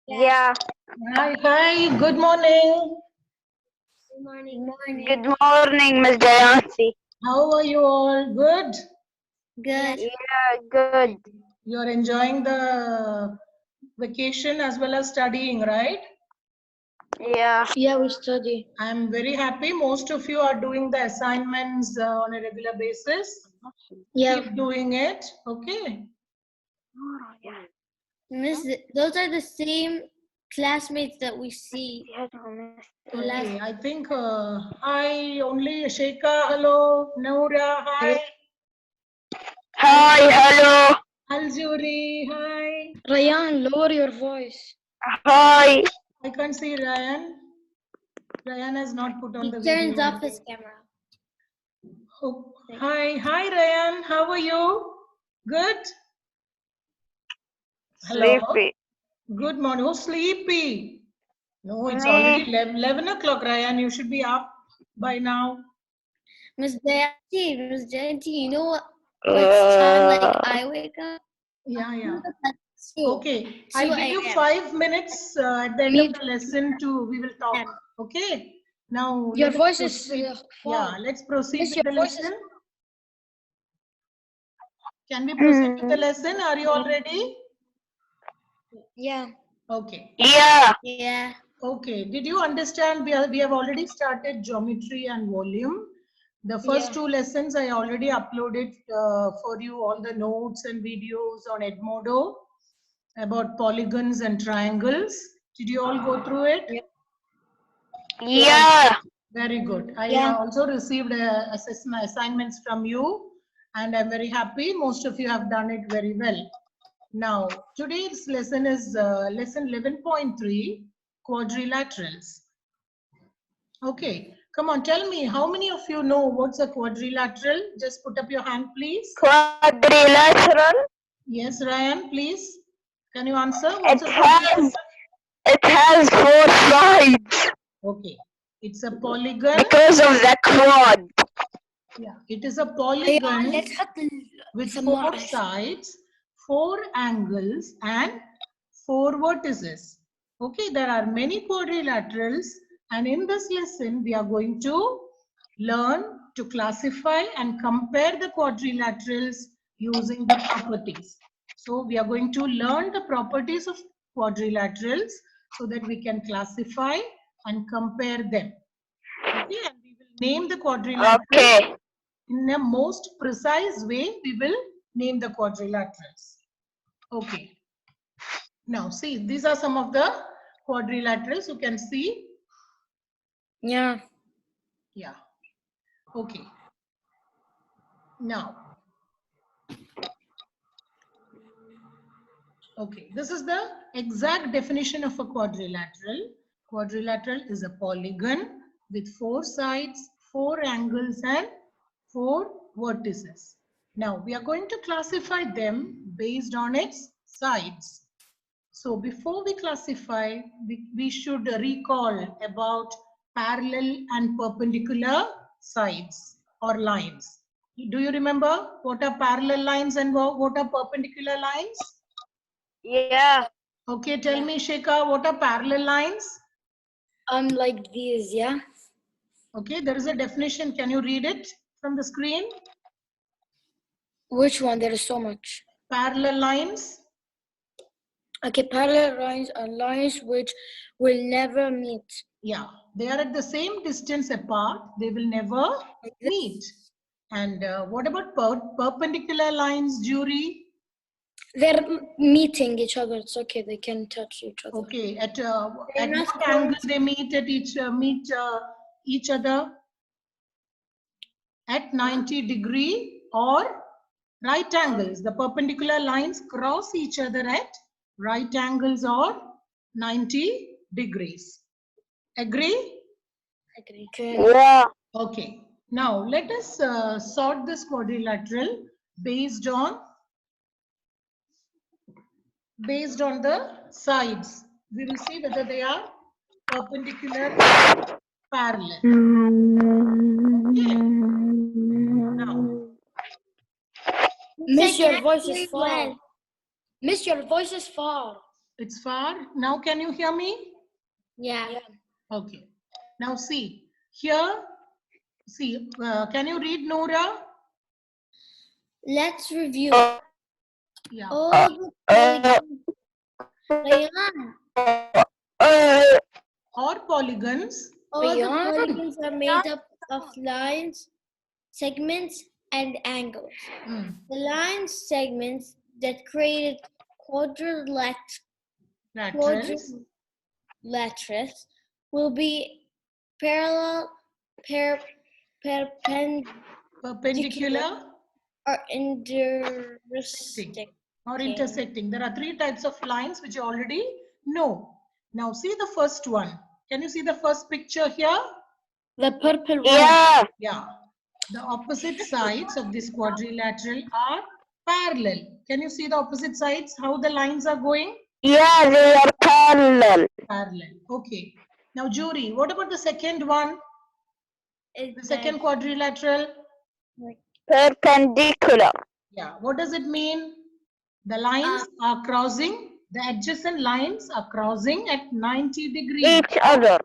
Yeah. Hi, good morning. Good morning. Good morning, Miss Jayansi. How are you all? Good? Good. Yeah, good. You're enjoying the vacation as well as studying, right? Yeah. Yeah, we study. I'm very happy. Most of you are doing the assignments on a regular basis. Yeah. Keep doing it, okay? Miss, those are the same classmates that we see. Okay, I think, hi, only Sheikha, hello, Noura, hi, Hi, hello. Aljuri, hi. Ryan, lower your voice. Hi. I can't see Ryan. Ryan has not put on He the turns video. off his camera. Oh, hi Ryan, how are you? Good? Hello? Sleepy. Good morning. Oh, sleepy. No, it's Me. already 11 o'clock, Ryan. You should be up by now. Miss Jayanti, you know what time like I wake up? Yeah. At 2. Okay, I'll 2 give you a.m. 5 minutes at the end Me of the lesson we will talk. Okay? Now, Your let us voice proceed. is Yeah, let's proceed Miss, with your the voice lesson. Can we proceed with the lesson? Are you all ready? Yeah. Okay. Yeah. Yeah. Okay, did you understand? We have already started geometry and volume. The first two lessons I already uploaded for you, all the notes and videos on Edmodo about polygons and triangles. Did you all go through it? Yeah. Very good. I Yeah. also received assessment assignments from you, and I'm very happy. Most of you have done it very well. Now, today's lesson is lesson 11.3, quadrilaterals. Okay, come on, tell me, how many of you know what's a quadrilateral? Just put up your hand, please. Quadrilateral. Yes, Ryan, please. Can you answer? It What's a quadrilateral? has 4 sides Okay, it's a polygon. because of the quad. Yeah, it is a polygon with 4 sides, 4 angles, and 4 vertices. Okay, there are many quadrilaterals, and in this lesson, we are going to learn to classify and compare the quadrilaterals using the properties. So, we are going to learn the properties of quadrilaterals so that we can classify and compare them. Okay, and we will name the quadrilaterals. Okay. In a most precise way, we will name the quadrilaterals. Okay. Now, see, these are some of the quadrilaterals you can see. Yeah. Yeah. Okay. Now, okay, this is the exact definition of a quadrilateral. Quadrilateral is a polygon with 4 sides, 4 angles, and 4 vertices. Now, we are going to classify them based on its sides. So before we classify, we should recall about parallel and perpendicular sides or lines. Do you remember what are parallel lines and what are perpendicular lines? Yeah. Okay, tell me, Shekha, what are parallel lines? Like these, yeah. Okay, there is a definition. Can you read it from the screen? Which one? There is so much. Parallel lines. Okay, parallel lines are lines which will never meet. Yeah, they are at the same distance apart. They will never meet. And what about perpendicular lines, Jury? They're meeting each other. It's okay. They can touch each other. Okay, at what angle they meet at each other? At 90-degree or right angles. The perpendicular lines cross each other at right angles or 90 degrees. Agree? Agree. Okay. Yeah. Okay. Now let us sort this quadrilateral based on the sides. We will see whether they are perpendicular or parallel. Okay. Now, Miss, your voice is far. Miss, your voice is far. It's far. Now can you hear me? Yeah. Okay. Now see. Here, see, can you read, Noora? Let's review. Yeah. All the polygons. Rayan, Or polygons. all the polygons are made up of lines, segments, and angles. Mm. The lines, segments that created quadrilaterals will be parallel, Perpendicular or intersecting. or intersecting. There are three types of lines which you already know. Now see the first one. Can you see the first picture here? The purple one. Yeah. Yeah. The opposite sides of this quadrilateral are parallel. Can you see the opposite sides? How the lines are going? Yeah, they are parallel. Parallel. Okay. Now, Jury, what about the second one? The second quadrilateral? Perpendicular. Yeah. What does it mean? The lines are crossing. The adjacent lines are crossing at 90 degrees. Each other.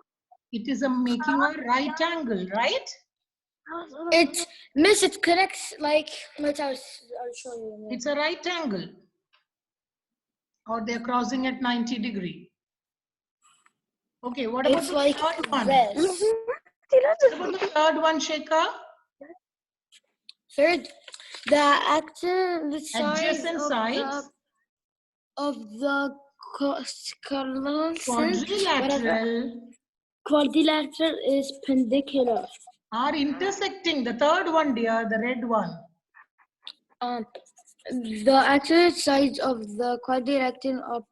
It is making a right angle, right? Miss, it connects like, I'll show you. It's a right angle. Or they're crossing at 90 degree. Okay, what about the third one? What about the third one, Shekha? Third, the Adjacent sides of the quadrilateral is perpendicular. Are intersecting. The third one, dear, the red one. The adjacent sides of the quadrilateral are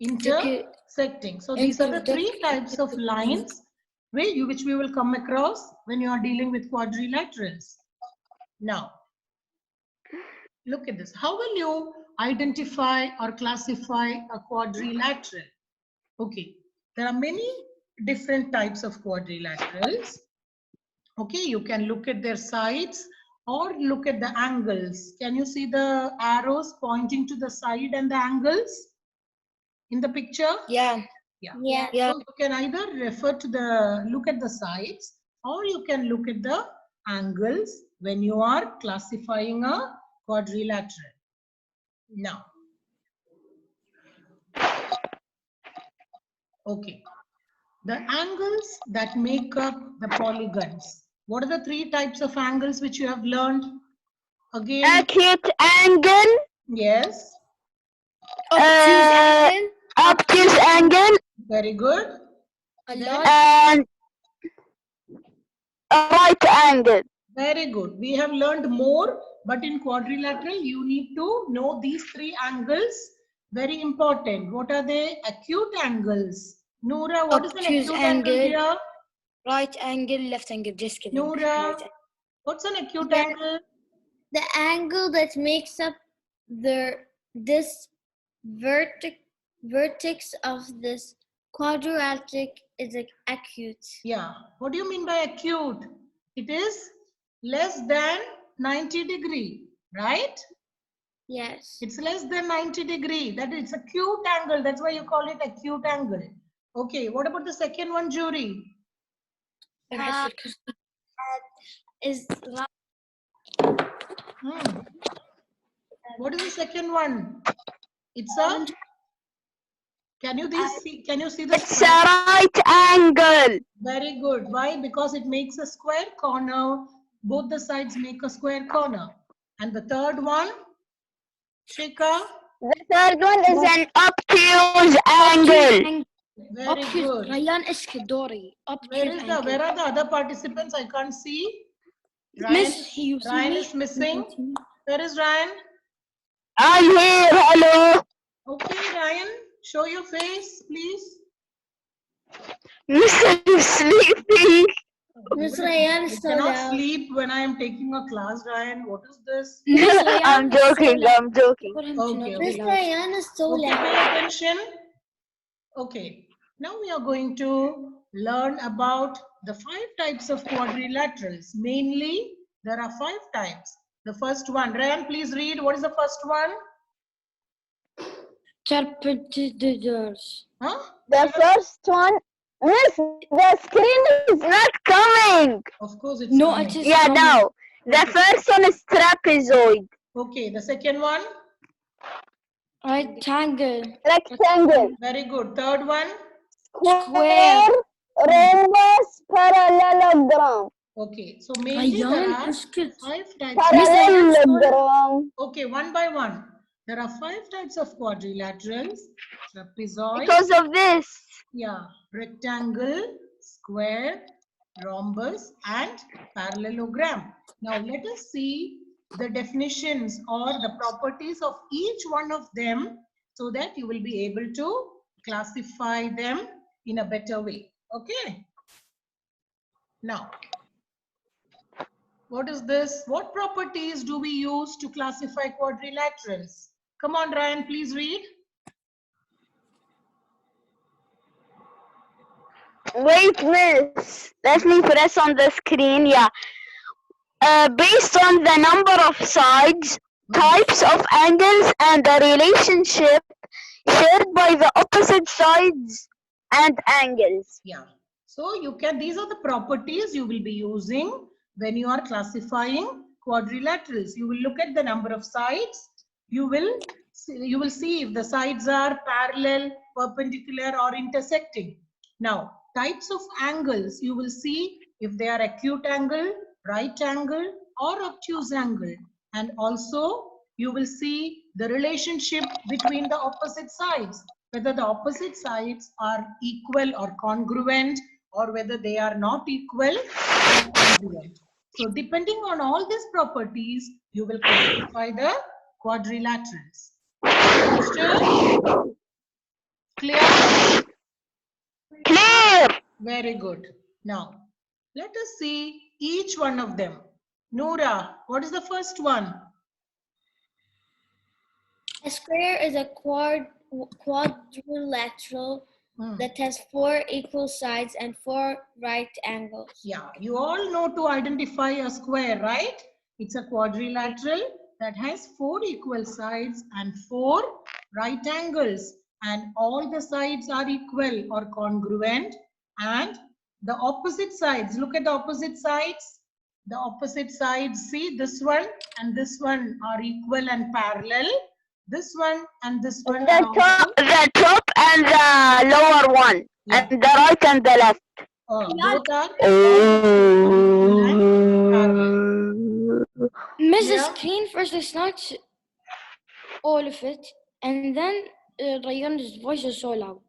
intersecting. So these are the three types of lines which we will come across when you are dealing with quadrilaterals. Now, look at this. How will you identify or classify a quadrilateral? Okay, there are many different types of quadrilaterals. Okay, you can look at their sides or look at the angles. Can you see the arrows pointing to the side and the angles in the picture? Yeah. So you can either refer to look at the sides or you can look at the angles when you are classifying a quadrilateral. Now, okay, the angles that make up the polygons. What are the three types of angles which you have learned? Again. Acute angle. Yes. Obtuse angle. Very good. And a right angle. Very good. We have learned more, but in quadrilateral, you need to know these three angles. Very important. What are they? Acute angles. Noora, what is an acute angle here? Right angle, left angle. Just kidding. Noora, what's an acute angle? The angle that makes up this vertex of this quadrilateral is acute. Yeah. What do you mean by acute? It is less than 90 degree, right? Yes. It's less than 90 degree. That is acute angle. That's why you call it acute angle. Okay. What about the second one, Jury? What is the second one? It's a. Can you see the? It's a right angle. Very good. Why? Because it makes a square corner. Both the sides make a square corner. And the third one, Shekha? The third one is an obtuse angle. Very good. Ryan Eskidori. Where are the other participants? I can't see. Ryan is missing. Where is Ryan? I'm here. Hello. Okay, Ryan, show your face, please. Mr. Sleepy. Miss Ryan is so cannot loud. sleep when I am taking a class, Ryan. What is this? I'm joking. I'm joking. Okay. Miss Ryan is so Okay, loud. pay attention. Okay. Now we are going to learn about the 5 types of quadrilaterals. Mainly, there are 5 types. The first one, Ryan, please read. What is the first one? Interpreters. Huh? The first one, Miss, the screen is not coming. Of course, it's No, coming. it is Yeah, coming. no. The Okay. first one is trapezoid. Okay, the second one. Rectangle. Rectangle. Very good. Third one. Square. Rhombus. Parallelogram. Okay, so mainly there Ryan, are مشكلة. 5 types. Parallelogram. Okay, one by one. There are 5 types of quadrilaterals. Trapezoid. Because of this. Yeah, rectangle, square, rhombus, and parallelogram. Now let us see the definitions or the properties of each one of them so that you will be able to classify them in a better way. Okay. Now, what is this? What properties do we use to classify quadrilaterals? Come on, Ryan, please read. Wait, Miss. Let me press on the screen. Yeah. Based on the number of sides, types of angles, and the relationship shared by the opposite sides and angles. Yeah. So you can, these are the properties you will be using when you are classifying quadrilaterals. You will look at the number of sides. You will see if the sides are parallel, perpendicular, or intersecting. Now, types of angles, you will see if they are acute angle, right angle, or obtuse angle. And also, you will see the relationship between the opposite sides, whether the opposite sides are equal or congruent, or whether they are not equal or congruent. So depending on all these properties, you will classify the quadrilaterals. Understood? Clear? Clear. Very good. Now, let us see each one of them. Noora, what is the first one? A square is a quadrilateral that has 4 equal sides and 4 right angles. Yeah, you all know to identify a square, right? It's a quadrilateral that has 4 equal sides and 4 right angles. And all the sides are equal or congruent. And the opposite sides, look at the opposite sides. The opposite sides, see this one and this one are equal and parallel. This one and this one are also The top and the lower one. Yeah. And the right and the left. both are Miss the Yeah. screen first, it's not all of it. And then Ryan's voice is so loud.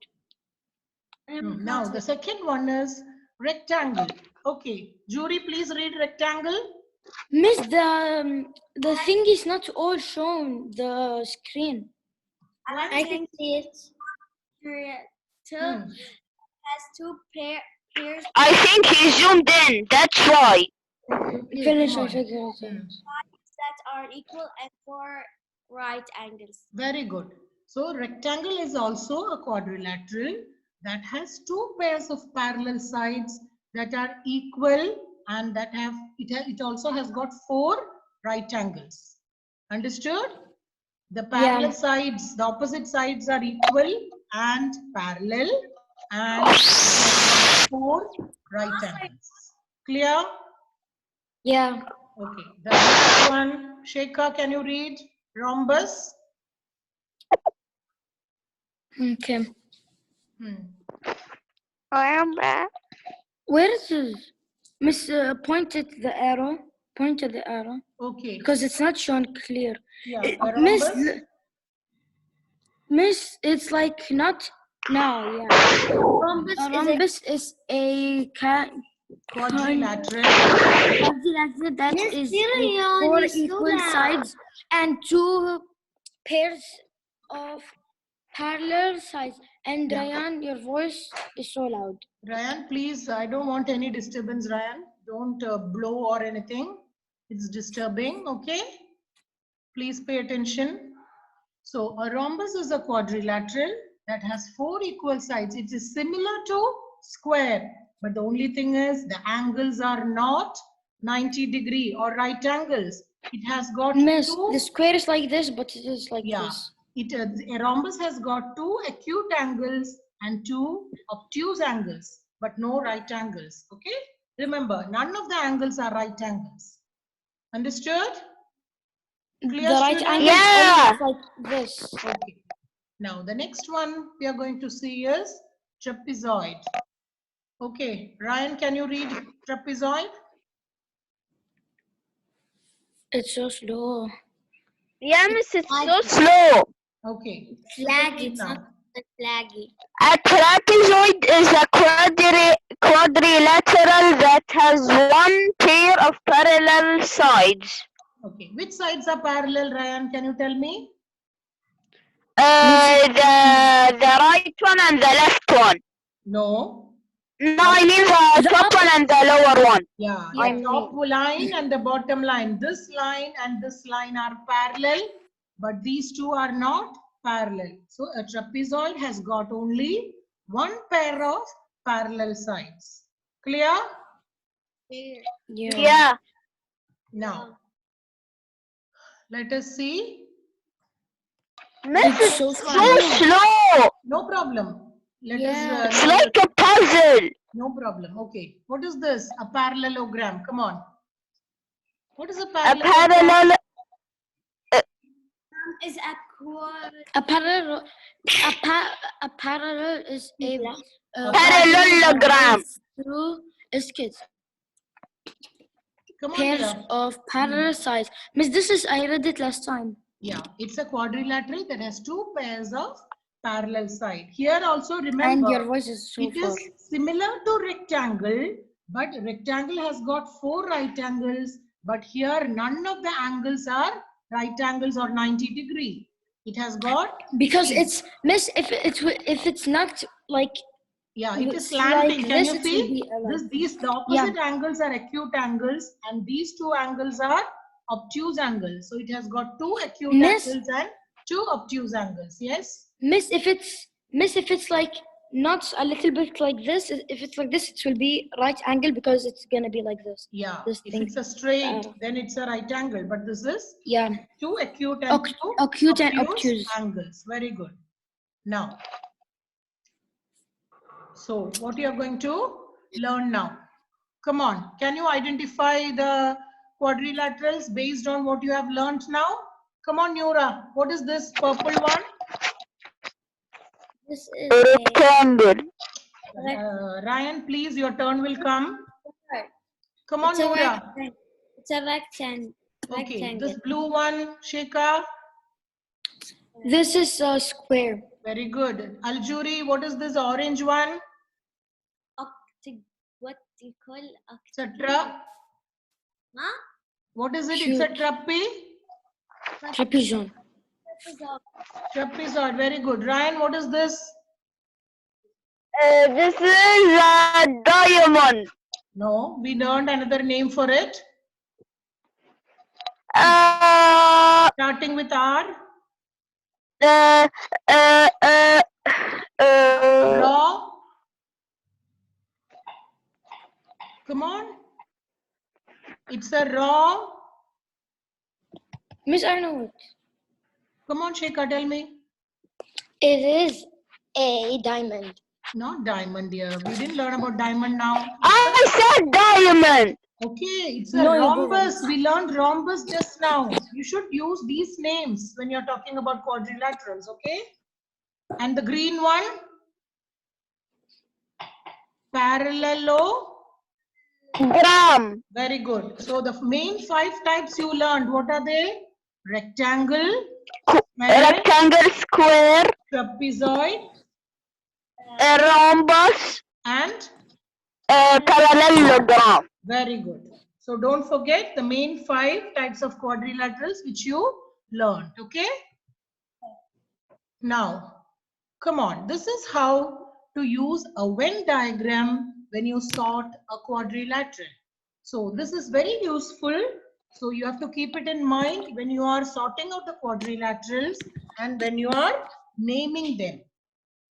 Now the second one is rectangle. Okay, Jury, please read rectangle. Miss, the thing is not all shown, the screen. I can see it. Has 2 pairs. I think he zoomed in. That's why. Okay, Finish, come I on. figure it out. that are equal and 4 right angles. Very good. So rectangle is also a quadrilateral that has 2 pairs of parallel sides that are equal and that have it also has got 4 right angles. Understood? The parallel sides, the opposite sides are equal and parallel and 4 right angles. Clear? Yeah. Okay. The next one, Shekha, can you read rhombus? Okay. I am back. Where is this? Miss, point at the arrow. Point at the arrow. Okay. Because it's not shown clear. Yeah. Miss, Rhombus? Miss, it's like not now. Yeah. Rhombus is a Quadrilateral. quadrilateral that Miss is Dilion, 4 you're so equal loud. sides and 2 pairs of parallel sides. And Yeah. Ryan, your voice is so loud. Ryan, please, I don't want any disturbance, Ryan. Don't blow or anything. It's disturbing, okay? Please pay attention. So a rhombus is a quadrilateral that has 4 equal sides. It is similar to square, but the only thing is the angles are not 90-degree or right angles. It has got Miss, 2. the square is like this, but it is like Yeah, this. A rhombus has got 2 acute angles and 2 obtuse angles, but no right angles. Okay? Remember, none of the angles are right angles. Understood? Clear, The right students? angle Yeah. is always like this. Okay. Now the next one we are going to see is trapezoid. Okay, Ryan, can you read trapezoid? It's so slow. Yeah, miss, it's so slow. Okay. Flaggy, it's Now. not flaggy. A trapezoid is a quadrilateral that has one pair of parallel sides. Okay, which sides are parallel, Ryan? Can you tell me? The right one and the left one. No. No, I mean the top one and the lower one. Yeah, I the top line and the bottom line. This line and this line are parallel, but these two are not parallel. So a trapezoid has got only one pair of parallel sides. Clear? Yeah. Now, let us see. Miss, It's it's so so slow. No problem. Let Yeah. It's like a puzzle. No problem. Okay. What is this? A parallelogram. Come on. What is a A parallelogram? parallel. Is a quad. A parallel is a Parallelogram. through kids. Come on, Pairs dear. of parallel sides. Miss, this is I read it last time. Yeah, it's a quadrilateral that has 2 pairs of parallel side. Here also And remember, your voice is so it far. is similar to rectangle, but rectangle has got 4 right angles, but here none of the angles are right angles or 90 degree. It has got, Because it's Miss, if it's not like yeah, it is it's slanting. like Can this, you it will see? be like The opposite angles are acute angles, and these 2 angles are obtuse angles. So it has got 2 acute Miss- angles and 2 obtuse angles. Yes? Miss, if it's like not a little bit like this, if it's like this, it will be right angle because it's gonna be like this. Yeah. This If thing. it's a straight, then it's a right angle. But this is Yeah. 2 acute and 2 Acute and obtuse. angles. Very good. Now, so what you are going to learn now? Come on. Can you identify the quadrilaterals based on what you have learned now? Come on, Nura. What is this purple one? This is a Rectangle. Ryan, please, your turn will come. Come on, it's a Nura. rectangle. It's a rectangle. Okay, this blue one, Sheka. This is a square. Very good. Aljuri, what is this orange one? What do you call It's a trap. Huh? What is it? It's a trape. Trapezoid. Trapezoid. Very good. Ryan, what is this? This is a diamond. No, we learned another name for it. Starting with R. Raw. Come on. It's a raw. Miss, I know it. Come on, Sheka, tell me. It is a diamond. Not diamond, dear. We didn't learn about diamond now. I said diamond. Okay, it's a No, you rhombus. We learned rhombus just now. You should use these names when you're talking about quadrilaterals, okay? And the green one? Parallelogram. Very good. So the main 5 types you learned, what are they? Rectangle, Rectangle, square, trapezoid, a rhombus, and parallelogram. very good. So don't forget the main 5 types of quadrilaterals which you learned, okay? Now, come on. This is how to use a Venn diagram when you sort a quadrilateral. So this is very useful. So you have to keep it in mind when you are sorting out the quadrilaterals and when you are naming them.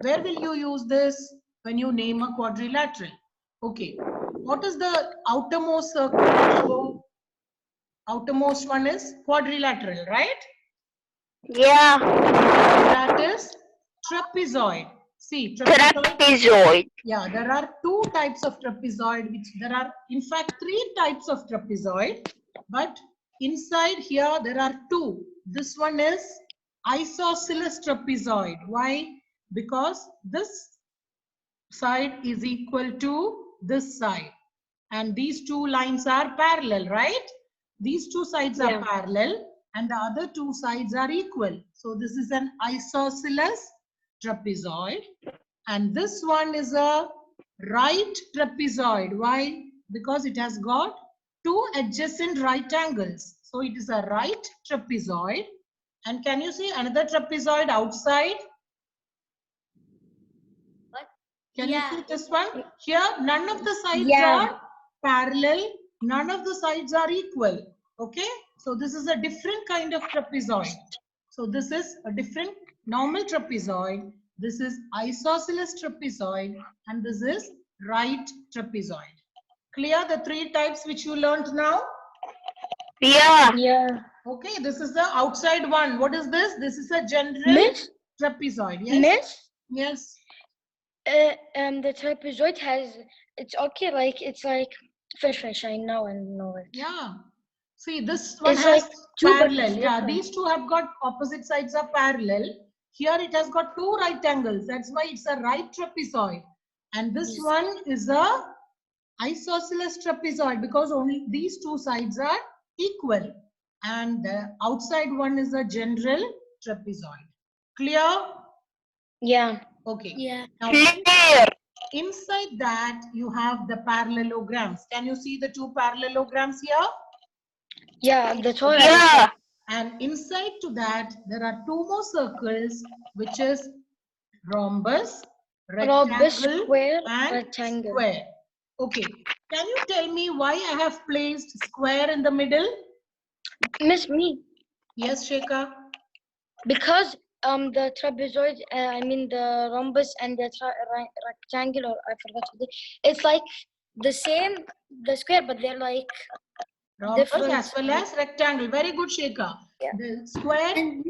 Where will you use this when you name a quadrilateral? Okay. What is the outermost circle? So outermost one is quadrilateral, right? Yeah. That is trapezoid. See, Trapezoid. Yeah, there are two types of trapezoid, which there are in fact 3 types of trapezoid, but inside here there are 2. This one is isosceles trapezoid. Why? Because this side is equal to this side, and these 2 lines are parallel, right? These 2 sides are parallel and the other 2 sides are equal. So this is an isosceles trapezoid. And this one is a right trapezoid. Why? Because it has got 2 adjacent right angles. So it is a right trapezoid. And can you see another trapezoid outside? What? Can Yeah. you see this one? Here, none of the sides are parallel. None of the sides are equal. Okay? So this is a different kind of trapezoid. So this is a different normal trapezoid. This is isosceles trapezoid. And this is right trapezoid. Clear the 3 types which you learned now? Yeah. Yeah. Okay, this is the outside one. What is this? This is a general trapezoid. Yes? Miss? Yes. The trapezoid has, it's okay, like, it's like fish, I know it. Yeah. See, this one It's has like 2 but parallel. it's Yeah, different. these 2 have got opposite sides are parallel. Here it has got 2 right angles. That's why it's a right trapezoid. And this one is a isosceles trapezoid because only these 2 sides are equal. And the outside one is a general trapezoid. Clear? Yeah. Okay. Yeah. Now, Clear. inside that you have the parallelograms. Can you see the 2 parallelograms here? Yeah, that's all. Yeah. And inside to that, there are 2 more circles, which is rhombus, rectangle, square, and rectangle. square. Okay. Can you tell me why I have placed square in the middle? Miss me. Yes, Shekha. Because the trapezoid, I mean the rhombus and the rectangle, or I forgot what it's like the same, the square, but they're like Rhombus different. as well as rectangle. Very good, Shekha. Yeah. The square And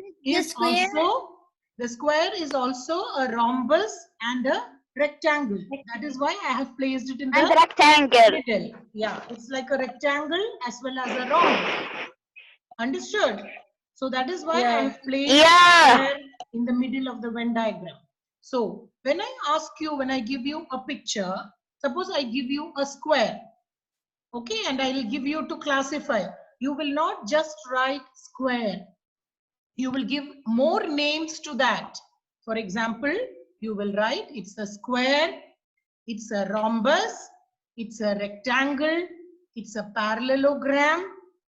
is also a rhombus and a rectangle. That is why I have placed it in And the rectangle. middle. Yeah, it's like a rectangle as well as a rhombus. Understood? So that is why I have placed square in the middle of the Venn diagram. So when I ask you, when I give you a picture, suppose I give you a square. Okay, and I will give you to classify. You will not just write square. You will give more names to that. For example, you will write it's a square, it's a rhombus, it's a rectangle, it's a parallelogram,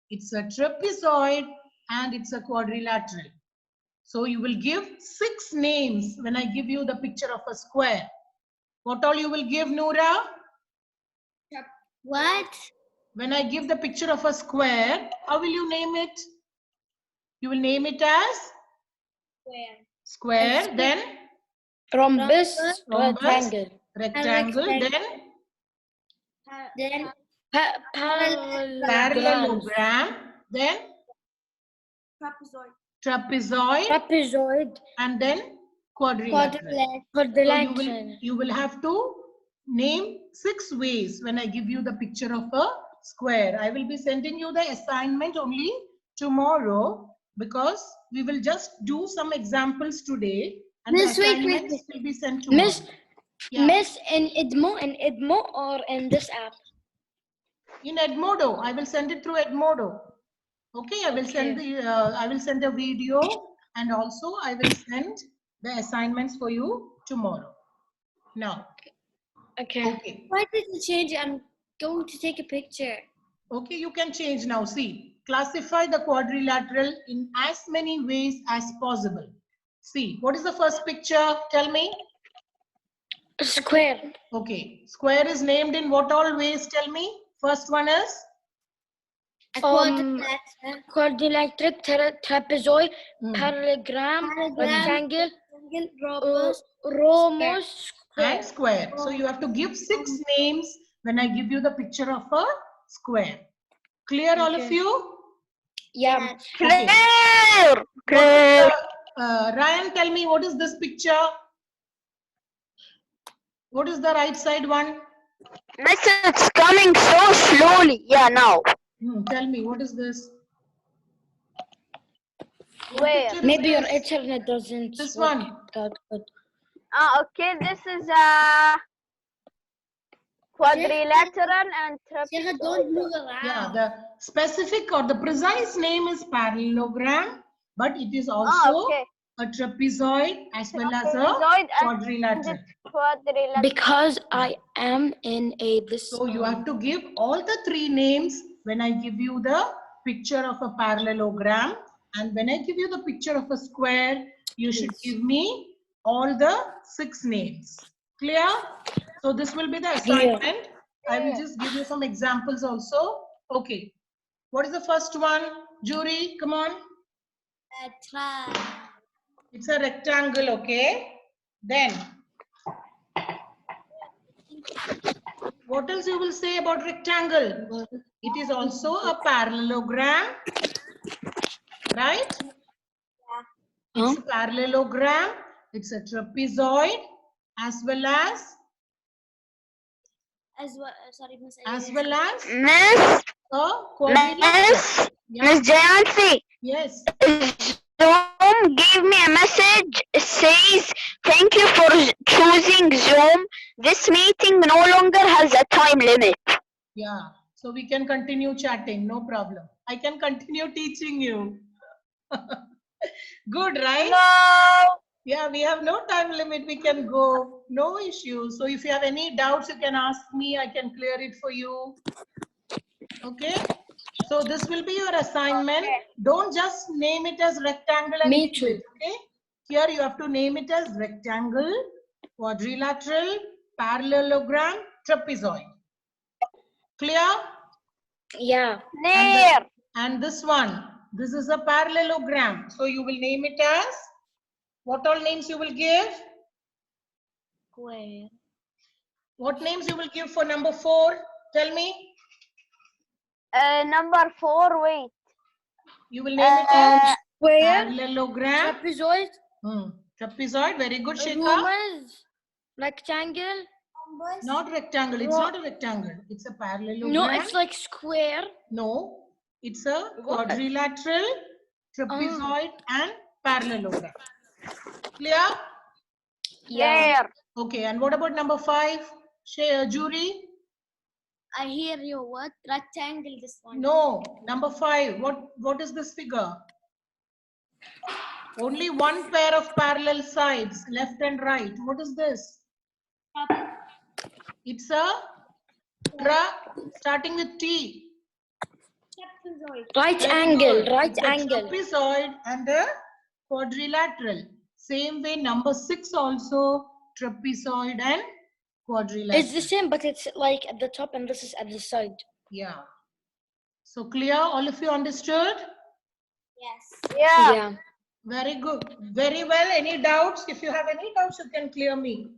it's a trapezoid, and it's a quadrilateral. So you will give 6 names when I give you the picture of a square. What all you will give, Noora? What? When I give the picture of a square, how will you name it? You will name it as? Square, then? Rhombus, Rhombus, rectangle, rectangle, then parallelogram, then? Trapezoid, and then quadrilateral. So you will have to name 6 ways when I give you the picture of a square. I will be sending you the assignment only tomorrow because we will just do some examples today and the assignments will be sent tomorrow. Miss, in Edmo or in this app? In Edmodo, I will send it through Edmodo. Okay, I will send the video, and also I will send the assignments for you tomorrow. Now. Okay. Why did you change it? I'm going to take a picture. Okay, you can change now. See, classify the quadrilateral in as many ways as possible. See, what is the first picture? Tell me. A square. Okay, square is named in what all ways? Tell me. First one is? Quadrilateral, trapezoid, parallelogram, rectangle, rhombus, and square. So you have to give 6 names when I give you the picture of a square. Clear all of you? Yeah. Okay. Clear. Clear. Ryan, tell me, what is this picture? What is the right side one? Miss, it's coming so slowly. Yeah, now. Tell me, what is this? What Where? picture is Maybe your this? internet doesn't This work one. that good. Okay, this is a quadrilateral and Sheikha, trapezoid. don't move around. Yeah, the specific or the precise name is parallelogram, but it is also Okay. a trapezoid as well as a Trapezoid and quadrilateral. Quadrilateral. Because I am in a this. So you have to give all the three names when I give you the picture of a parallelogram, and when I give you the picture of a square, you should give me all the 6 names. Clear? So this will be the assignment. I will just give you some examples also. Okay. What is the first one? Jury, come on. It's a rectangle, okay? Then, what else you will say about rectangle? It is also a parallelogram, right? It's a parallelogram, it's a trapezoid, as well as Sorry, Miss. Miss, a quadrilateral. Miss, Yeah. Miss Jayanti. Yes. Zoom gave me a message. It says, thank you for choosing Zoom. This meeting no longer has a time limit. Yeah. So we can continue chatting, no problem. I can continue teaching you. Good, right? No. Yeah, we have no time limit. We can go, no issue. So if you have any doubts, you can ask me. I can clear it for you. Okay. So this will be your assignment. Okay. Don't just name it as rectangle and Me leave too. it, okay? Here you have to name it as rectangle, quadrilateral, parallelogram, trapezoid. Clear? Yeah. Clear. And this one, this is a parallelogram. So you will name it as, what all names you will give? Square. What names you will give for number 4? Tell me. Number 4, wait. You will name it as Square. parallelogram. Trapezoid. Trapezoid, very good, Shekha. Romans. Rectangle. Not rectangle, it's not a rectangle. It's a parallelogram. No, it's like square. No, it's a What? quadrilateral, trapezoid, and parallelogram. Clear? Clear. Okay, and what about number 5? Jury? I hear you. What? Rectangle, this one. No, number 5. What is this figure? Only one pair of parallel sides, left and right. What is this? It's a starting with T. Right Very angle. good. Right It's a angle. trapezoid and a quadrilateral. Same way, number 6 also trapezoid and quadrilateral. It's the same, but it's like at the top and this is at the side. Yeah. So clear? All of you understood? Yes. Yeah. Yeah. Very good. Very well. Any doubts? If you have any doubts, you can clear me.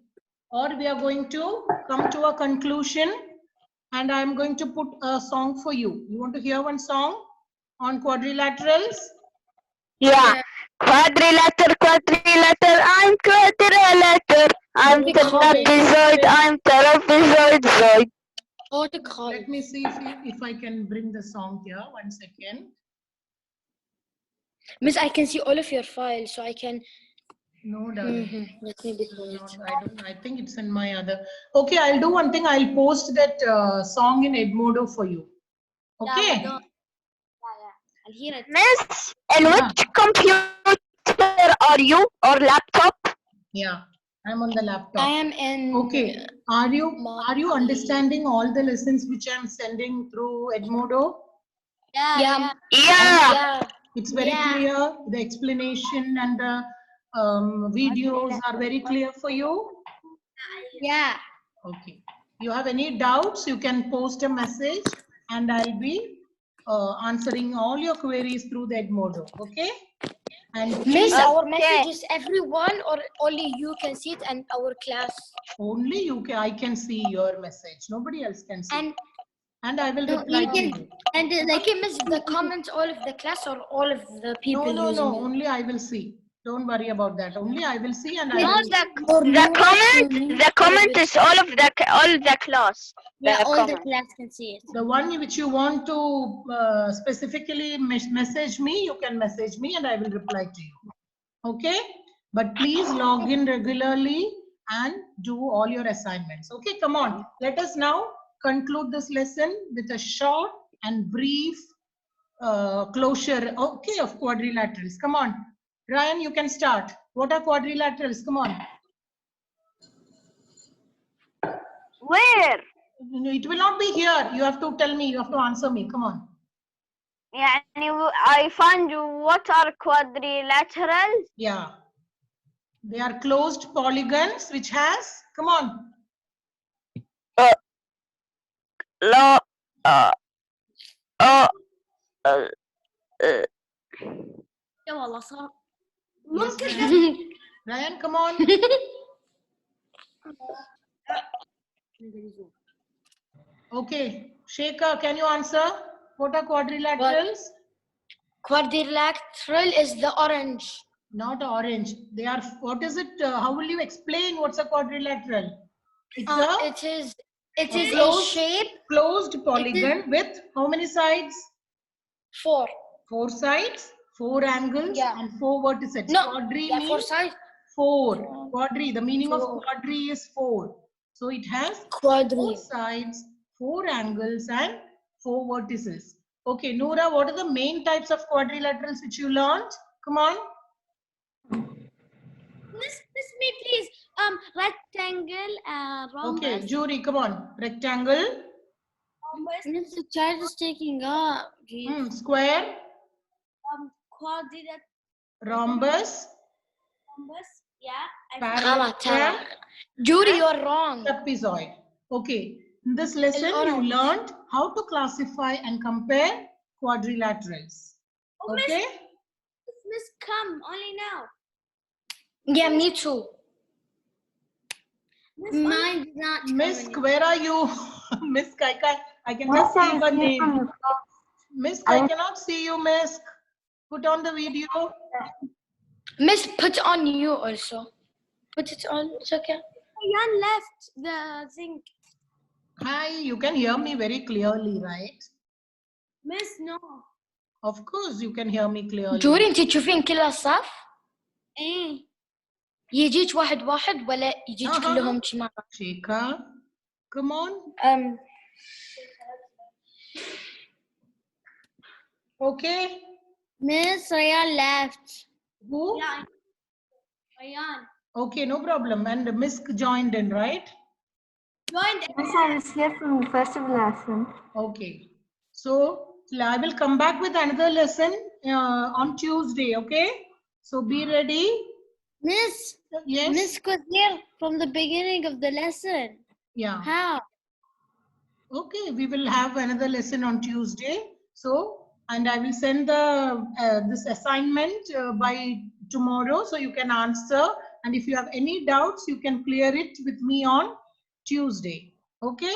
Or we are going to come to a conclusion and I'm going to put a song for you. You want to hear one song on quadrilaterals? Yeah. Quadrilateral, quadrilateral, I'm quadrilateral. I'm trapezoid, I'm trapezoid. Let me see if I can bring the song here. 1 second. Miss, I can see all of your files, so I can. No, darling. Let me be quiet. I think it's in my other. Okay, I'll do one thing. I'll post that song in Edmodo for you. Okay. Yeah, I'll hear it. Miss, in which computer are you or laptop? Yeah, I'm on the laptop. I am in. Okay. Are you understanding all the lessons which I'm sending through Edmodo? Yeah. Yeah. It's very clear. The explanation and the videos are very clear for you. Yeah. Okay. You have any doubts, you can post a message and I'll be answering all your queries through the Edmodo. Okay? And Miss, please, our message is everyone or only you can see it and our class? only I can see your message. Nobody else can see. and I will reply to you. And okay, miss, the comments all of the class or all of the people No, using it? only I will see. Don't worry about that. Only I will see and I No, will. the comment is all the class. Yeah, The all the comment. class can see it. The one which you want to specifically message me, you can message me and I will reply to you. Okay? But please log in regularly and do all your assignments. Okay, come on. Let us now conclude this lesson with a short and brief closure, okay, of quadrilaterals. Come on. Ryan, you can start. What are quadrilaterals? Come on. Where? It will not be here. You have to tell me. You have to answer me. Come on. يعني I found what are quadrilaterals? Yeah. They are closed polygons which has, come on. لا يا والله صار Yes, Ryan, come on. Okay. Shekhar, can you answer? What are quadrilaterals? Quadrilateral is the orange. Not orange. They are, what is it? How will you explain what's a quadrilateral? It's It is a closed, shape. closed polygon with how many sides? 4. 4 sides, 4 angles, Yeah. and 4 vertices. No, Quadri yeah, means 4 sides. 4. Quadri, the meaning of 4. quadri is 4. So it has 4 Quadri. sides, 4 angles, and 4 vertices. Okay, Noora, what are the main types of quadrilaterals which you learned? Come on. Miss me please. Rectangle, rhombus. Okay, Jury, come on. Rectangle, Miss, the child is taking up. square, Quadrilateral, rhombus, yeah. parallelogram, Judy, you're wrong. trapezoid. Okay, in this lesson you learned how to classify and compare quadrilaterals. Okay? Miss, come only now. Yeah, me too. Mine did not. Miss, where are you? Miss, I can just see her name. Miss, I cannot see you, Miss. Put on the video. Miss, put on you also. Put it on, it's okay. Jan left the thing. Hi, you can hear me very clearly, right? Miss, no. Of course, you can hear me clearly. جوري انت تشوفين كل الصف؟ ايه. يجيك واحد ولا يجيك كلهم شمال؟ Shekhar, come on. Okay. Miss Rayan left. Who? Yeah. Rayan. Okay, no problem. And Miss joined in, right? Joined. Miss, I was here from the first of lesson. Okay. So I will come back with another lesson on Tuesday. Okay. So be ready. Miss. Yes. Miss was here from the beginning of the lesson. Yeah. How? Okay. We will have another lesson on Tuesday. So, and I will send the this assignment by tomorrow, so you can answer. And if you have any doubts, you can clear it with me on Tuesday. Okay.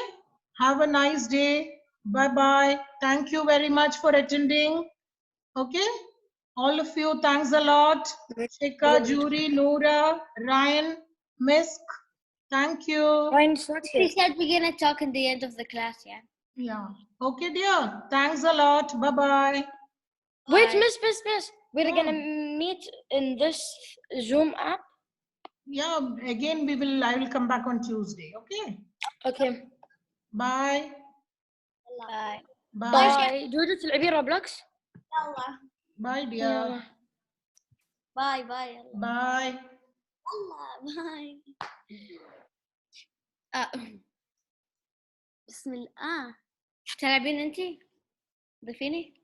Have a nice day. Bye-bye. Thank you very much for attending. Okay. All of you, thanks a lot. Shekhar, Jury, Noora, Ryan, Misk. Thank you. Ryan's not here. She said we're gonna talk at the end of the class, yeah. Yeah. Okay, dear. Thanks a lot. Bye-bye. Wait, Miss. We're gonna meet in this Zoom app? Yeah, again, I will come back on Tuesday. Okay. Okay. Bye. Bye. Bye. Bye. جودة تلعبين روبلوكس؟ يلا. Bye, dear. باي باي. Bye. يلا باي. بسم الله. تلعبين انتي؟ ضيفيني.